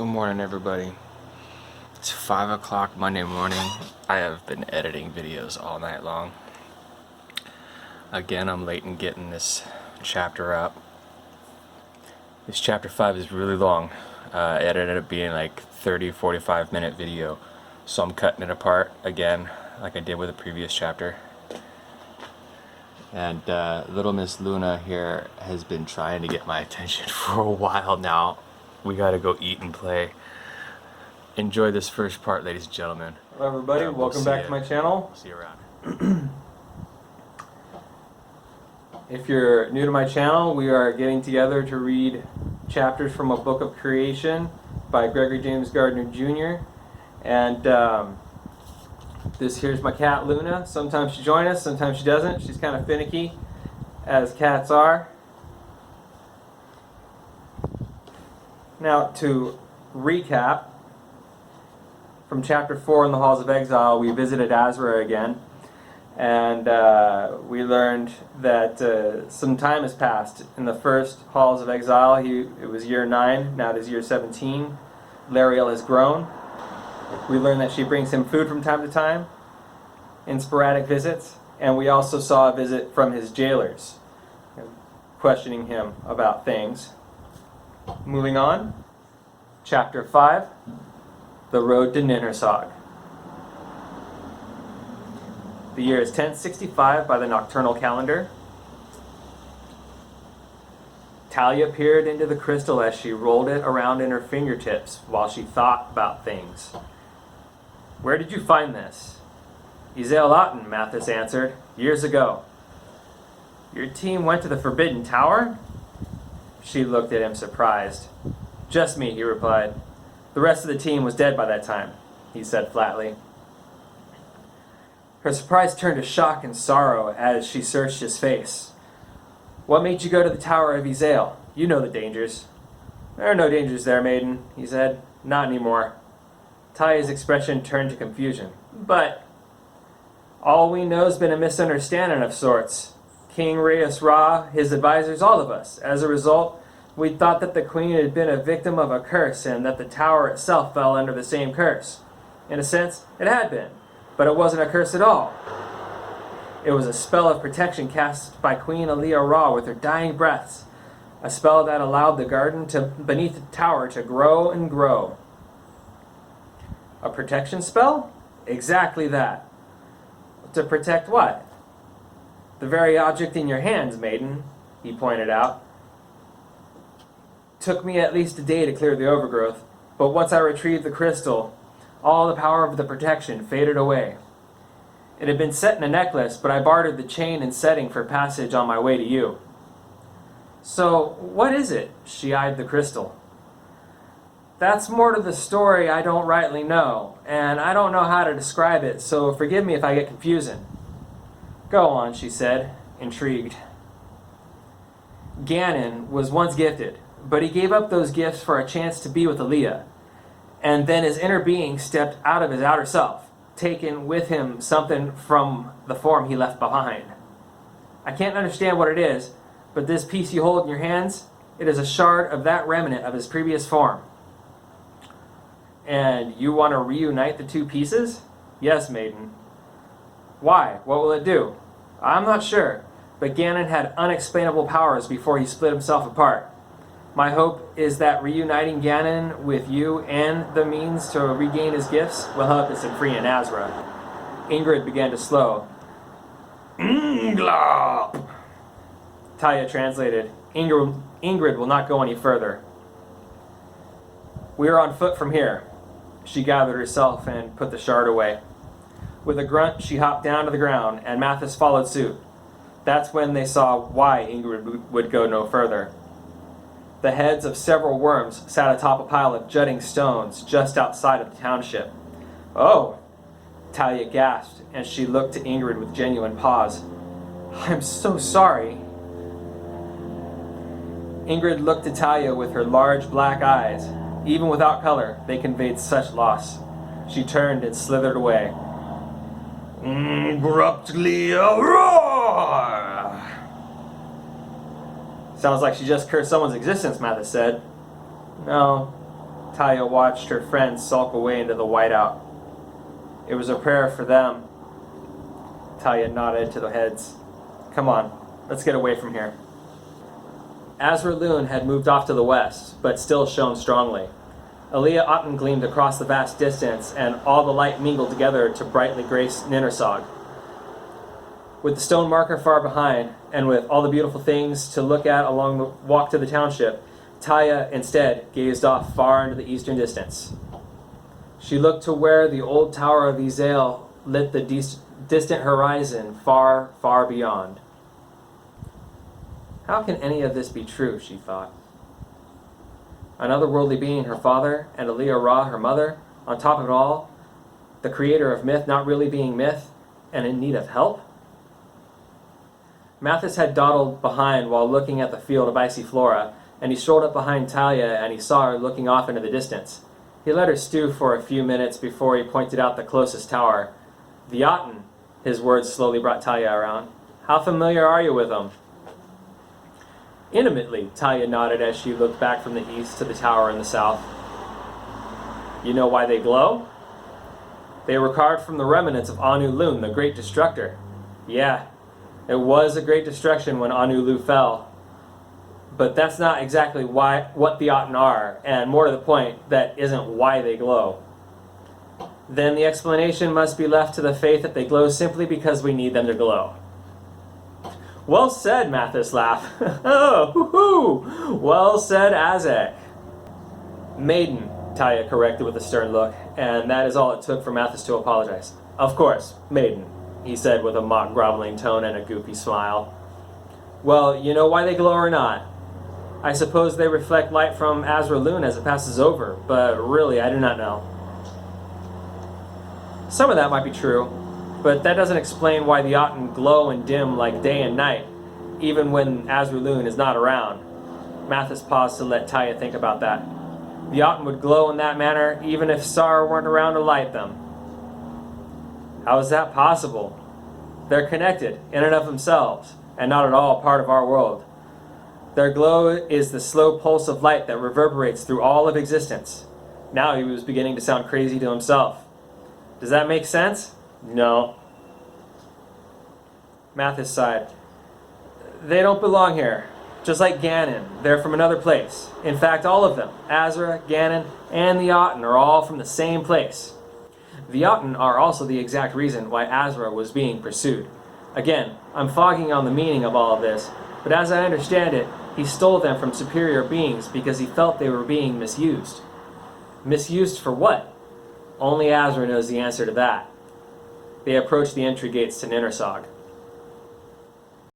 Good morning, everybody. It's 5 o'clock Monday morning. I have been editing videos all night long. Again, I'm late in getting this chapter up. This chapter 5 is really long. It ended up being like 30-45 minute video. So I'm cutting it apart again, like I did with the previous chapter. And little Miss Luna here has been trying to get my attention for a while now. We gotta go eat and play. Enjoy this first part, ladies and gentlemen. Hello everybody, welcome back to my channel. See you around. If you're new to my channel, we are getting together to read chapters from a book of creation by Gregory James Gardner Jr. And here's my cat Luna. Sometimes she joins us, sometimes she doesn't. She's kind of finicky, as cats are. Now, to recap, from chapter 4 in the Halls of Exile, we visited Azra again, and we learned that some time has passed. In the first Halls of Exile, it was year 9, now it is year 17. Lariel has grown. We learned that she brings him food from time to time, in sporadic visits, and we also saw a visit from his jailers, questioning him about things. Moving on, chapter 5, The Road to Ninhursag. The year is 1065 by the nocturnal calendar. Talia peered into the crystal as she rolled it around in her fingertips while she thought about things. "Where did you find this?" "Aloud," Mathis answered, "years ago." "Your team went to the Forbidden Tower?" She looked at him surprised. "Just me," he replied. "The rest of the team was dead by that time," he said flatly. Her surprise turned to shock and sorrow as she searched his face. "What made you go to the Tower of Aloud? You know the dangers." "There are no dangers there, maiden," he said. "Not anymore." Talia's expression turned to confusion. "But all we know's been a misunderstanding of sorts. King Reyes Ra, his advisors, all of us. As a result, we thought that the queen had been a victim of a curse and that the tower itself fell under the same curse. In a sense, it had been, but it wasn't a curse at all. It was a spell of protection cast by Queen Alia Ra with her dying breaths, a spell that allowed the garden beneath the tower to grow and grow." "A protection spell?" "Exactly that." "To protect what?" "The very object in your hands, maiden," he pointed out. "Took me at least a day to clear the overgrowth, but once I retrieved the crystal, all the power of the protection faded away. It had been set in a necklace, but I bartered the chain and setting for passage on my way to you." "So, what is it?" She eyed the crystal. "That's more to the story I don't rightly know, and I don't know how to describe it, so forgive me if I get confusing." "Go on," she said, intrigued. "Ganon was once gifted, but he gave up those gifts for a chance to be with Alia. And then his inner being stepped out of his outer self, taking with him something from the form he left behind. I can't understand what it is, but this piece you hold in your hands, it is a shard of that remnant of his previous form." "And you want to reunite the two pieces?" "Yes, maiden." "Why? What will it do?" "I'm not sure, but Ganon had unexplainable powers before he split himself apart. My hope is that reuniting Ganon with you and the means to regain his gifts will help us in freeing Azra." Ingrid began to slow. "Nglop!" Talia translated. Ingrid will not go any further." "We are on foot from here." She gathered herself and put the shard away. With a grunt, she hopped down to the ground, and Mathis followed suit. That's when they saw why Ingrid would go no further. The heads of several worms sat atop a pile of jutting stones just outside of the township. "Oh!" Talia gasped, and she looked to Ingrid with genuine pause. "I'm so sorry." Ingrid looked at Talia with her large black eyes. Even without color, they conveyed such loss. She turned and slithered away. "Abruptly a roar!" "Sounds like she just cursed someone's existence," Mathis said. "No." Talia watched her friends sulk away into the whiteout. It was a prayer for them. Talia nodded to the heads. Come on, let's get away from here. Azra-Loon had moved off to the west, but still shone strongly. Alea Otten gleamed across the vast distance, and all the light mingled together to brightly grace Ninhursag. With the stone marker far behind, and with all the beautiful things to look at along the walk to the township, Talia instead gazed off far into the eastern distance. She looked to where the old tower of Izael lit the distant horizon far, far beyond. How can any of this be true, she thought. Another worldly being, her father, and Alea Ra, her mother, on top of it all, the creator of myth not really being myth, and in need of help? Mathis had dawdled behind while looking at the field of icy flora, and he strolled up behind Talia and he saw her looking off into the distance. He let her stew for a few minutes before he pointed out the closest tower. The Otten, his words slowly brought Talia around. How familiar are you with them? Intimately, Talia nodded as she looked back from the east to the tower in the south. You know why they glow? They were carved from the remnants of Anu-Lun, the great destructor. Yeah, it was a great destruction when Anu-Lu fell. But that's not exactly what the Otten are, and more to the point, that isn't why they glow. Then the explanation must be left to the faith that they glow simply because we need them to glow. Well said, Mathis laughed. Oh, hoo-hoo! Well said, Azek. Maiden, Talia corrected with a stern look, and that is all it took for Mathis to apologize. Of course, maiden, he said with a mock groveling tone and a goofy smile. Well, you know why they glow or not? I suppose they reflect light from Azra-Loon as it passes over, but really I do not know. Some of that might be true, but that doesn't explain why the Otten glow and dim like day and night, even when Azra-Loon is not around. Mathis paused to let Talia think about that. The Otten would glow in that manner even if Sar weren't around to light them. How is that possible? They're connected in and of themselves, and not at all part of our world. Their glow is the slow pulse of light that reverberates through all of existence. Now he was beginning to sound crazy to himself. Does that make sense? No. Mathis sighed. They don't belong here. Just like Ganon, they're from another place. In fact, all of them, Azra, Ganon, and the Otten, are all from the same place. The Otten are also the exact reason why Azra was being pursued. Again, I'm fogging on the meaning of all of this, but as I understand it, he stole them from superior beings because he felt they were being misused. Misused for what? Only Azra knows the answer to that. They approached the entry gates to Ninhursag.